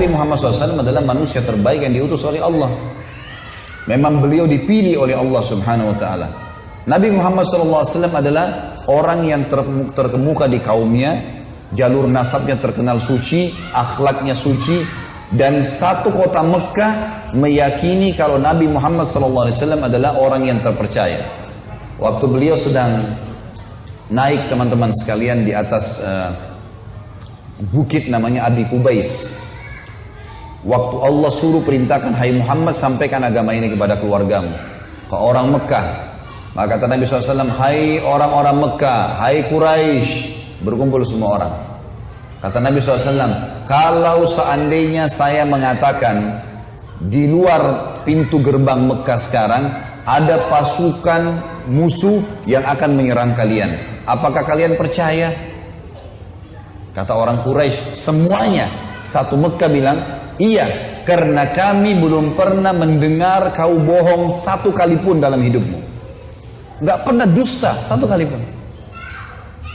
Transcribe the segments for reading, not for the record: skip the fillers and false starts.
Nabi Muhammad SAW adalah manusia terbaik yang diutus oleh Allah. Memang beliau dipilih oleh Allah Subhanahu Wa Taala. Nabi Muhammad SAW adalah orang yang terkemuka di kaumnya, jalur nasabnya terkenal suci, akhlaknya suci, dan satu kota Mekah meyakini kalau Nabi Muhammad SAW adalah orang yang terpercaya. Waktu beliau sedang naik teman-teman sekalian di atas bukit namanya Abi Kubais. Waktu Allah suruh perintahkan, hai Muhammad sampaikan agama ini kepada keluargamu, ke orang Mekah. Maka kata Nabi SAW, hai orang-orang Mekah, hai Quraisy, berkumpul semua orang. Kata Nabi SAW, kalau seandainya saya mengatakan di luar pintu gerbang Mekah sekarang ada pasukan musuh yang akan menyerang kalian, apakah kalian percaya? Kata orang Quraisy semuanya satu Mekah bilang, iya, karena kami belum pernah mendengar kau bohong satu kali pun dalam hidupmu. Gak pernah dusta satu kali pun.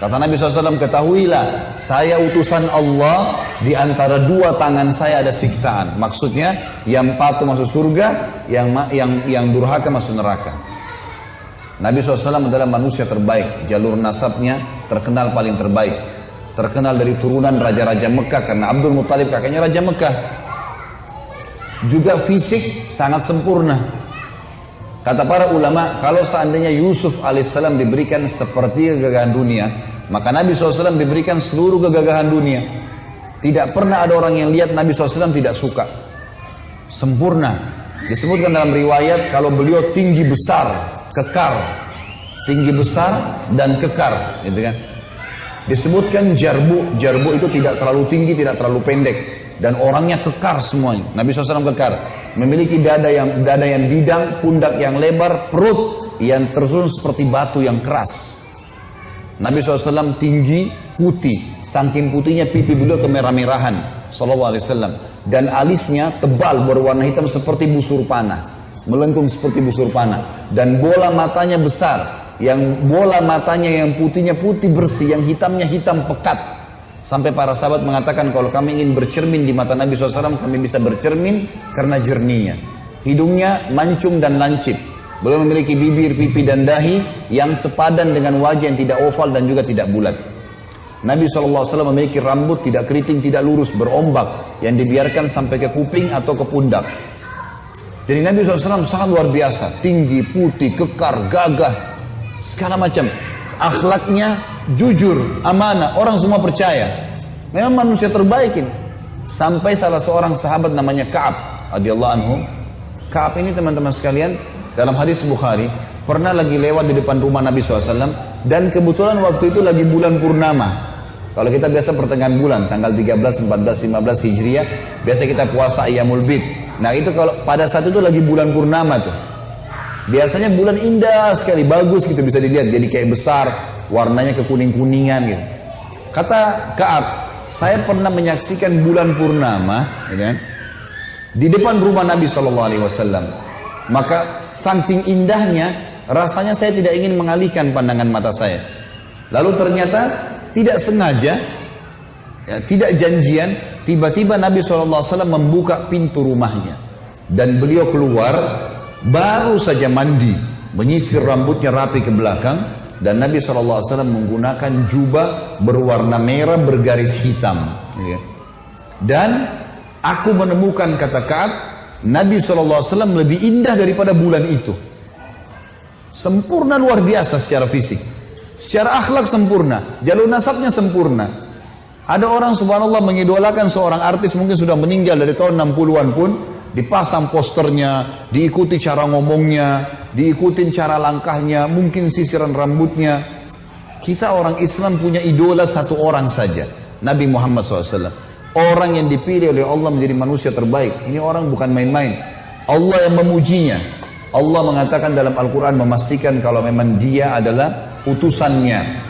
Kata Nabi SAW, ketahuilah saya utusan Allah, di antara dua tangan saya ada siksaan. Maksudnya yang patuh masuk surga, yang durhaka masuk neraka. Nabi SAW adalah manusia terbaik, jalur nasabnya terkenal paling terbaik, terkenal dari turunan raja-raja Mekah karena Abdul Muttalib kakaknya raja Mekah. Juga fisik sangat sempurna. Kata para ulama, kalau seandainya Yusuf alaihissalam diberikan seperti kegagahan dunia, maka Nabi SAW diberikan seluruh kegagahan dunia. Tidak pernah ada orang yang lihat Nabi SAW tidak suka. Sempurna. Disebutkan dalam riwayat kalau beliau tinggi besar, kekar. Tinggi besar dan kekar, gitu kan. Disebutkan jarbu itu tidak terlalu tinggi, tidak terlalu pendek, dan orangnya kekar semuanya. Nabi SAW kekar. Memiliki dada yang bidang, pundak yang lebar, perut yang tersusun seperti batu yang keras. Nabi SAW tinggi, putih, saking putihnya pipi beliau kemerah-merahan, SAW. Dan alisnya tebal berwarna hitam seperti busur panah, melengkung seperti busur panah. Dan bola matanya besar, bola matanya yang putihnya putih bersih, yang hitamnya hitam pekat. Sampai para sahabat mengatakan kalau kami ingin bercermin di mata Nabi SAW, kami bisa bercermin karena jernihnya. Hidungnya mancung dan lancip. Beliau memiliki bibir, pipi dan dahi yang sepadan dengan wajah yang tidak oval dan juga tidak bulat. Nabi SAW memiliki rambut tidak keriting, tidak lurus, berombak, yang dibiarkan sampai ke kuping atau ke pundak. Jadi Nabi SAW sangat luar biasa, tinggi, putih, kekar, gagah, segala macam. Akhlaknya jujur, amanah, orang semua percaya. Memang manusia terbaik ini. Sampai salah seorang sahabat namanya Ka'ab radhiyallahu anhu. Ka'ab ini teman-teman sekalian, dalam hadis Bukhari, pernah lagi lewat di depan rumah Nabi SAW, dan kebetulan waktu itu lagi bulan purnama. Kalau kita biasa pertengahan bulan, tanggal 13, 14, 15 Hijriah, biasa kita puasa Ayyamul Bid. Nah itu kalau pada saat itu lagi bulan purnama tuh. Biasanya bulan indah sekali, bagus gitu bisa dilihat, jadi kayak besar, warnanya kekuning-kuningan gitu. Kata Ka'ab, saya pernah menyaksikan bulan purnama, gitu kan, di depan rumah Nabi SAW. Maka saking indahnya, rasanya saya tidak ingin mengalihkan pandangan mata saya. Lalu ternyata tidak sengaja, ya, tidak janjian, tiba-tiba Nabi SAW membuka pintu rumahnya dan beliau keluar. Baru saja mandi, menyisir rambutnya rapi ke belakang, dan Nabi SAW menggunakan jubah berwarna merah bergaris hitam. Dan aku menemukan, kata Ka'ab, Nabi SAW lebih indah daripada bulan itu. Sempurna luar biasa secara fisik, secara akhlak sempurna, jalur nasabnya sempurna. Ada orang subhanallah mengidolakan seorang artis mungkin sudah meninggal dari tahun 60-an pun, dipasang posternya, diikuti cara ngomongnya, diikuti cara langkahnya, mungkin sisiran rambutnya. Kita orang Islam punya idola satu orang saja, Nabi Muhammad SAW. Orang yang dipilih oleh Allah menjadi manusia terbaik. Ini orang bukan main-main. Allah yang memujinya. Allah mengatakan dalam Al-Quran, memastikan kalau memang dia adalah utusannya.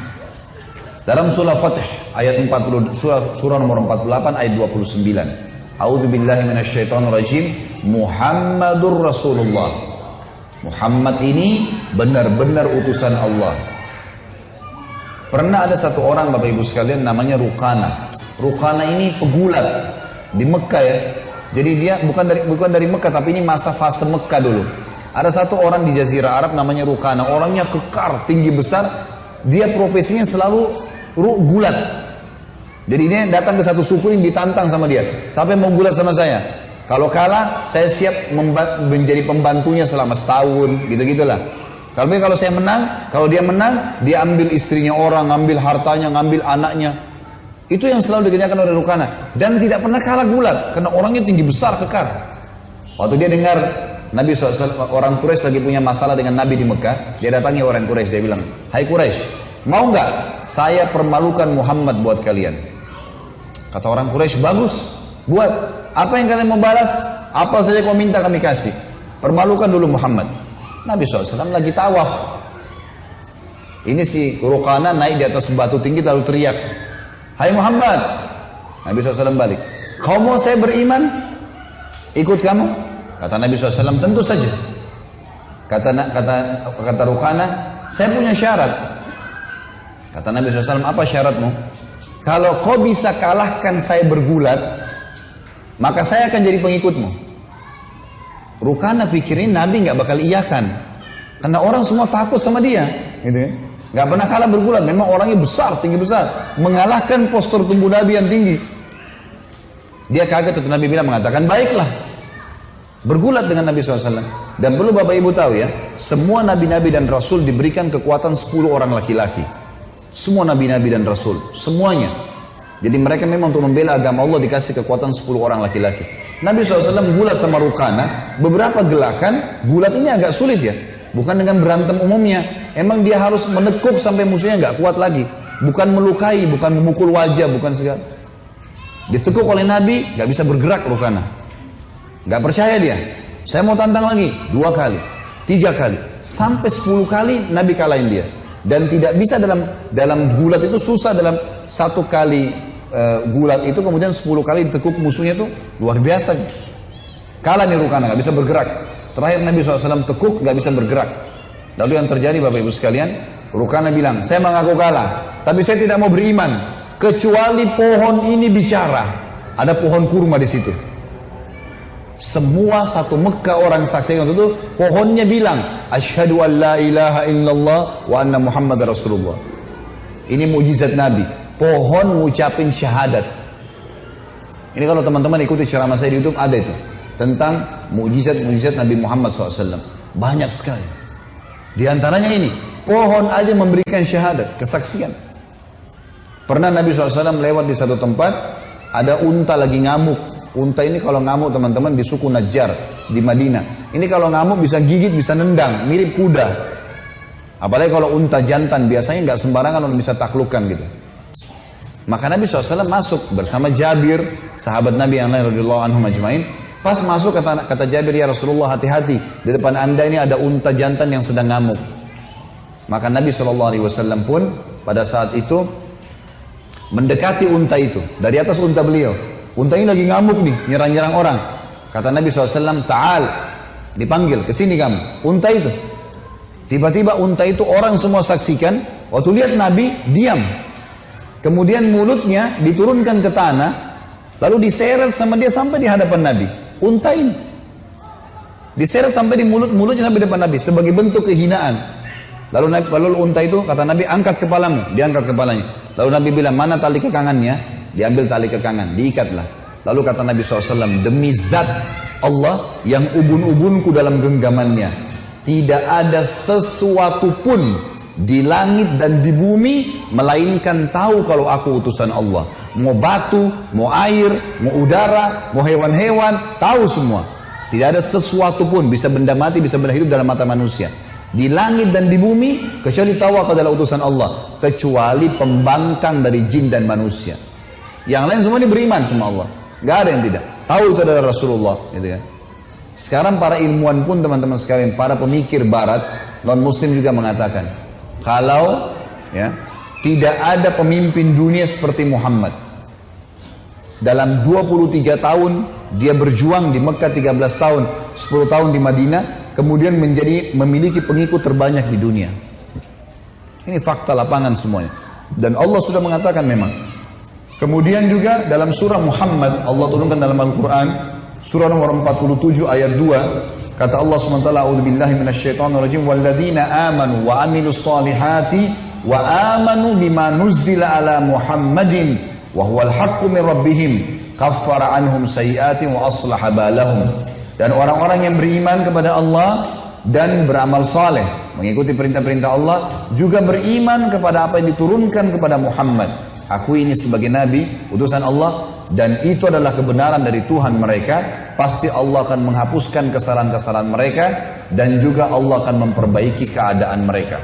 Dalam surah Fatih ayat 40, surah nomor 48 ayat 29. A'udzubillahi minasyaitonirrajim. Muhammadur Rasulullah. Muhammad ini benar-benar utusan Allah. Pernah ada satu orang Bapak Ibu sekalian namanya Ruqana. Ruqana ini pegulat. di Mekah ya. Jadi dia bukan dari Mekah, tapi ini masa fase Mekah dulu. Ada satu orang di Jazirah Arab namanya Rukana, orangnya kekar, tinggi besar. Dia profesinya selalu gulat. Jadi dia datang ke satu suku yang ditantang sama dia. Sampai mau gulat sama saya. Kalau kalah, saya siap menjadi pembantunya selama setahun, gitu-gitulah. Kalau saya menang, kalau dia menang, dia ambil istrinya orang, ngambil hartanya, ngambil anaknya. Itu yang selalu dikerjakan oleh Rukana. Dan tidak pernah kalah gulat, karena orangnya tinggi besar, kekar. Waktu dia dengar Nabi SAW, orang Quraisy lagi punya masalah dengan Nabi di Mekah, dia datangi orang Quraisy, dia bilang, "Hai Quraisy, mau nggak saya permalukan Muhammad buat kalian?" Kata orang Quraisy, "Bagus, buat. Apa yang kalian mau balas? Apa saja kau minta kami kasih. Permalukan dulu Muhammad." Nabi SAW lagi tawaf. Ini si Rukana naik di atas batu tinggi lalu teriak, "Hai Muhammad." Nabi SAW balik, "Kau mau saya beriman? Ikut kamu?" Kata Nabi SAW, "Tentu saja." Kata Rukana, "Saya punya syarat." Kata Nabi SAW, "Apa syaratmu?" "Kalau kau bisa kalahkan saya bergulat, maka saya akan jadi pengikutmu." Rukana pikirin Nabi nggak bakal iyakan, karena orang semua takut sama dia, gitu ya. Nggak pernah kalah bergulat, memang orangnya besar, tinggi besar, mengalahkan postur tubuh Nabi yang tinggi. Dia kaget, itu Nabi bilang, mengatakan, "Baiklah, bergulat dengan Nabi SAW." Dan perlu Bapak Ibu tahu ya, semua Nabi-Nabi dan Rasul diberikan kekuatan 10 orang laki-laki. Semua Nabi-Nabi dan Rasul, semuanya. Jadi mereka memang untuk membela agama Allah dikasih kekuatan 10 orang laki-laki. Nabi SAW gulat sama Rukana, beberapa gelakan, gulat ini agak sulit ya. Bukan dengan berantem umumnya, emang dia harus menekuk sampai musuhnya nggak kuat lagi. Bukan melukai, bukan memukul wajah, bukan segala. Ditekuk oleh Nabi, nggak bisa bergerak Rukana. Nggak percaya dia. Saya mau tantang lagi, 2 kali, 3 kali, sampai 10 kali Nabi kalahin dia. Dan tidak bisa dalam gulat itu susah, dalam 1 kali gulat itu kemudian 10 kali ditekuk musuhnya tuh luar biasa. Kalah nih Rukana, nggak bisa bergerak. Terakhir Nabi SAW tekuk, nggak bisa bergerak. Lalu yang terjadi Bapak Ibu sekalian, Rukana bilang, "Saya mengaku kalah, tapi saya tidak mau beriman kecuali pohon ini bicara." Ada pohon kurma di situ. Semua satu Mekah orang saksikan itu, pohonnya bilang, "Asyhadu an la ilaha illallah wa anna Muhammad Rasulullah." Ini mukjizat Nabi. Pohon ngucapin syahadat. Ini kalau teman-teman ikuti ceramah saya di YouTube ada itu tentang mukjizat Nabi Muhammad SAW. Banyak sekali. Di antaranya ini, pohon aja memberikan syahadat, kesaksian. Pernah Nabi SAW lewat di satu tempat, ada unta lagi ngamuk. Unta ini kalau ngamuk teman-teman di suku Najjar di Madinah. Ini kalau ngamuk bisa gigit, bisa nendang, mirip kuda. Apalagi kalau unta jantan biasanya nggak sembarangan orang bisa taklukkan gitu. Maka Nabi SAW masuk bersama Jabir, sahabat Nabi yang lain radhiyallahu anhum ajmain. Pas masuk kata Jabir, "Ya Rasulullah, hati-hati, di depan anda ini ada unta jantan yang sedang ngamuk." Maka Nabi SAW pun pada saat itu mendekati unta itu dari atas unta beliau. Unta ini lagi ngamuk nih, nyerang-nyerang orang. Kata Nabi SAW, "Ta'al," dipanggil, "kesini kamu." Unta itu. Tiba-tiba unta itu orang semua saksikan, waktu lihat Nabi diam. Kemudian mulutnya diturunkan ke tanah, lalu diseret sama dia sampai di hadapan Nabi. Unta ini diseret sampai di mulutnya sampai di depan Nabi sebagai bentuk kehinaan. Lalu unta itu kata Nabi, "Angkat kepalamu." Diangkat kepalanya. Lalu Nabi bilang, "Mana tali kekangannya?" Diambil tali kekangan, diikatlah. Lalu kata Nabi SAW, "Demi zat Allah yang ubun-ubunku dalam genggamannya, tidak ada sesuatu pun di langit dan di bumi melainkan tahu kalau aku utusan Allah. Mau batu, mau air, mau udara, mau hewan-hewan, tahu semua. Tidak ada sesuatu pun, bisa benda mati, bisa benda hidup dalam mata manusia, di langit dan di bumi, kecuali tahu aku adalah utusan Allah, kecuali pembangkang dari jin dan manusia. Yang lain semua ini beriman sama Allah, gak ada yang tidak tahu itu adalah Rasulullah, gitu ya. Sekarang para ilmuwan pun teman-teman sekalian, para pemikir barat, non muslim juga mengatakan, kalau ya tidak ada pemimpin dunia seperti Muhammad. Dalam 23 tahun dia berjuang di Mekah, 13 tahun, 10 tahun di Madinah, kemudian memiliki pengikut terbanyak di dunia. Ini fakta lapangan semuanya. Dan Allah sudah mengatakan memang, Kemudian juga dalam surah Muhammad, Allah turunkan dalam Al-Quran, surah nomor 47 ayat 2, kata Allah SWT, A'udzubillahi minasyaitonirrajim, walladzina amanu wa amilus salihati wa amanu bima nuzzila ala Muhammadin wa huwal haqqu min rabbihim kaffara anhum sayyi'atin wa aslaha balahum. Dan orang-orang yang beriman kepada Allah dan beramal saleh, mengikuti perintah-perintah Allah, juga beriman kepada apa yang diturunkan kepada Muhammad. Aku ini sebagai nabi, utusan Allah, dan itu adalah kebenaran dari Tuhan mereka. Pasti Allah akan menghapuskan kesalahan-kesalahan mereka, dan juga Allah akan memperbaiki keadaan mereka.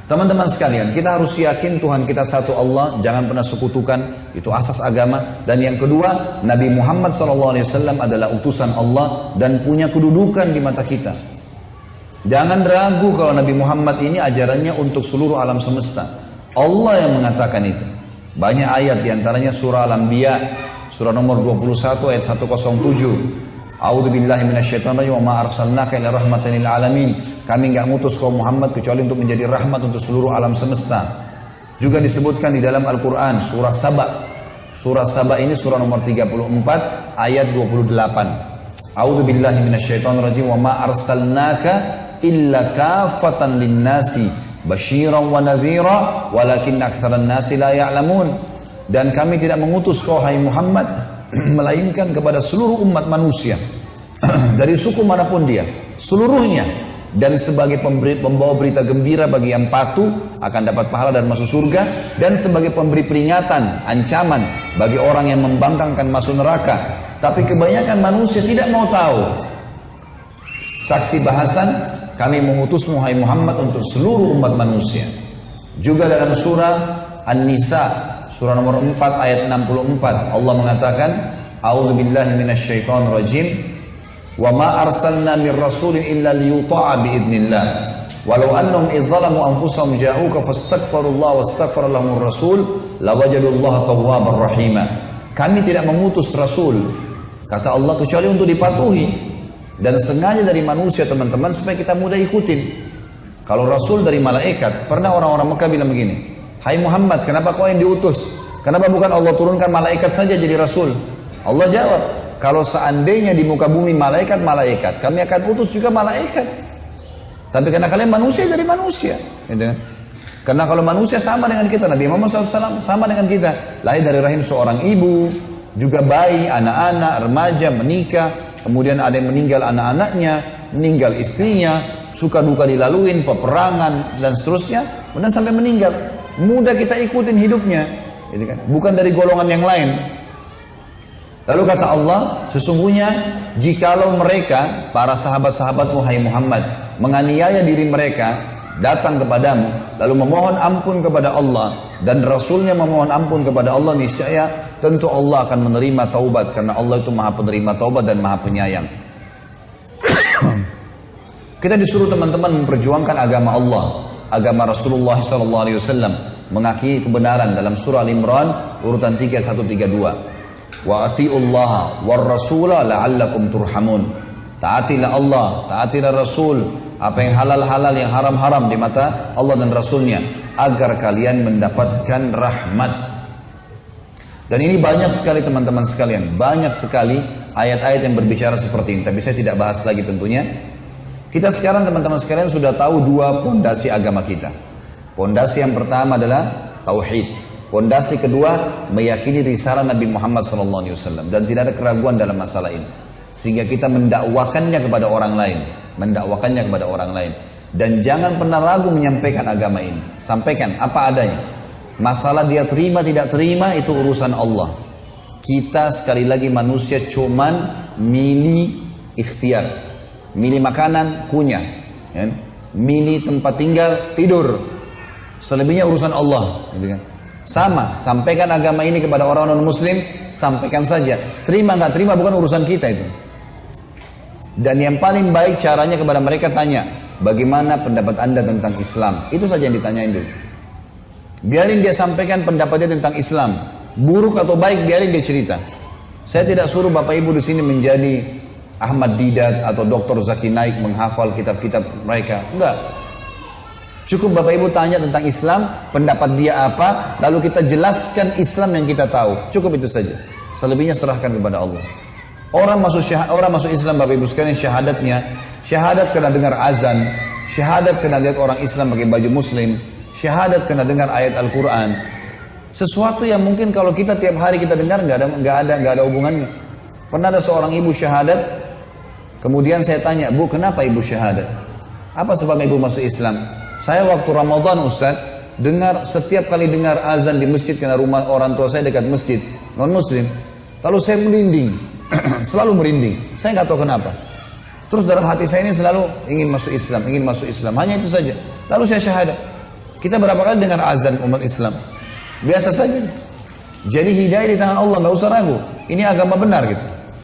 Teman-teman sekalian, kita harus yakin Tuhan kita satu Allah, jangan pernah sekutukan, itu asas agama. Dan yang kedua, Nabi Muhammad SAW adalah utusan Allah dan punya kedudukan di mata kita. Jangan ragu kalau Nabi Muhammad ini ajarannya untuk seluruh alam semesta. Allah yang mengatakan itu. Banyak ayat diantaranya surah Al-Anbiya, surah nomor 21 ayat 107. A'udzubillahi minasyaitonirrajim wa ma arsalnaka illa rahmatan lil alamin. Kami enggak ngutus kaum Muhammad kecuali untuk menjadi rahmat untuk seluruh alam semesta. Juga disebutkan di dalam Al-Qur'an surah Saba. Surah Saba ini surah nomor 34 ayat 28. A'udzubillahi minasyaitonirrajim wa ma arsalnaka illa kafatan linnasi basyiran wa nadhira walakin aktsaran nasi la ya'lamun. Dan kami tidak mengutus kau hai Muhammad melainkan kepada seluruh umat manusia dari suku manapun dia, seluruhnya, dan sebagai pembawa berita gembira bagi yang patuh akan dapat pahala dan masuk surga, dan sebagai pemberi peringatan, ancaman bagi orang yang membangkangkan masuk neraka. Tapi kebanyakan manusia tidak mau tahu. Saksi bahasan, kami mengutusmu hai Muhammad untuk seluruh umat manusia. Juga dalam surah An-Nisa surah nomor 4 ayat 64, Allah mengatakan, A'udzubillahi minasyaitonirrajim, wa ma arsalna mir rasulin illa liyuta'a biidznillah walau annahum idh zalamu anfusahum ja'uka fastaghfirullaha wastaghfara lahumur rasul lawajadullaha tawwabar rahima. Kami tidak mengutus rasul, kata Allah, kecuali untuk dipatuhi, dan sengaja dari manusia teman-teman supaya kita mudah ikutin. Kalau rasul dari malaikat, pernah orang-orang Mekah bilang begini, hai Muhammad, kenapa kau yang diutus? Kenapa bukan Allah turunkan malaikat saja jadi rasul? Allah jawab, kalau seandainya di muka bumi malaikat, kami akan utus juga malaikat. Tapi karena kalian manusia dari manusia, gitu kan? Karena kalau manusia sama dengan kita, Nabi Muhammad SAW sama dengan kita, lahir dari rahim seorang ibu, juga bayi, anak-anak, remaja, menikah, kemudian ada yang meninggal anak-anaknya, meninggal istrinya, suka duka dilaluin, peperangan dan seterusnya, kemudian sampai meninggal. Mudah kita ikutin hidupnya, gitu kan? Bukan dari golongan yang lain. Lalu kata Allah, sesungguhnya jikalau mereka, para sahabat-sahabatmu hai Muhammad, menganiaya diri mereka, datang kepadamu, lalu memohon ampun kepada Allah, dan Rasulnya memohon ampun kepada Allah, niscaya tentu Allah akan menerima taubat, karena Allah itu maha penerima taubat dan maha penyayang. Kita disuruh teman-teman memperjuangkan agama Allah, agama Rasulullah SAW, mengakui kebenaran dalam surah Al-Imran urutan 3132. Wa atiullaha war rasula la'allakum turhamun. Taatilah Allah, taatilah Rasul, apa yang halal-halal, yang haram-haram di mata Allah dan Rasulnya, agar kalian mendapatkan rahmat. Dan ini banyak sekali teman-teman sekalian, banyak sekali ayat-ayat yang berbicara seperti ini, tapi saya tidak bahas lagi tentunya. Kita sekarang teman-teman sekalian sudah tahu dua pondasi agama kita. Pondasi yang pertama adalah tauhid. Pondasi kedua meyakini risalah Nabi Muhammad SAW, dan tidak ada keraguan dalam masalah ini. Sehingga kita mendakwakannya kepada orang lain, Dan jangan pernah ragu menyampaikan agama ini. Sampaikan apa adanya. Masalah dia terima tidak terima itu urusan Allah. Kita sekali lagi manusia cuman milih ikhtiar. Milih makanan, kunyah, ya? Milih tempat tinggal, tidur. Selebihnya urusan Allah, gitu kan? Sama, sampaikan agama ini kepada orang non muslim, sampaikan saja. Terima nggak terima bukan urusan kita itu. Dan yang paling baik caranya kepada mereka tanya, bagaimana pendapat anda tentang Islam? Itu saja yang ditanyain dulu. Biarin dia sampaikan pendapatnya tentang Islam, buruk atau baik biarin dia cerita. Saya tidak suruh bapak ibu di sini menjadi Ahmad Didat atau Dr. Zaki Naik menghafal kitab-kitab mereka. Enggak. Cukup Bapak Ibu tanya tentang Islam, pendapat dia apa, lalu kita jelaskan Islam yang kita tahu. Cukup itu saja. Selebihnya serahkan kepada Allah. Orang masuk Islam Bapak Ibu sekalian syahadatnya, syahadat karena dengar azan, syahadat karena lihat orang Islam pakai baju muslim, syahadat karena dengar ayat Al-Quran. Sesuatu yang mungkin kalau kita tiap hari kita dengar nggak ada hubungannya. Pernah ada seorang ibu syahadat, kemudian saya tanya, Bu, kenapa ibu syahadat? Apa sebab ibu masuk Islam? Saya waktu Ramadan Ustaz, setiap kali dengar azan di masjid karena rumah orang tua saya dekat masjid, non muslim. Lalu saya merinding, selalu merinding. Saya nggak tahu kenapa. Terus dalam hati saya ini selalu ingin masuk Islam, hanya itu saja. Lalu saya syahadat. Kita berapa kali dengar azan umat Islam? Biasa saja. Jadi hidayah di tangan Allah, nggak usah ragu. Ini agama benar gitu.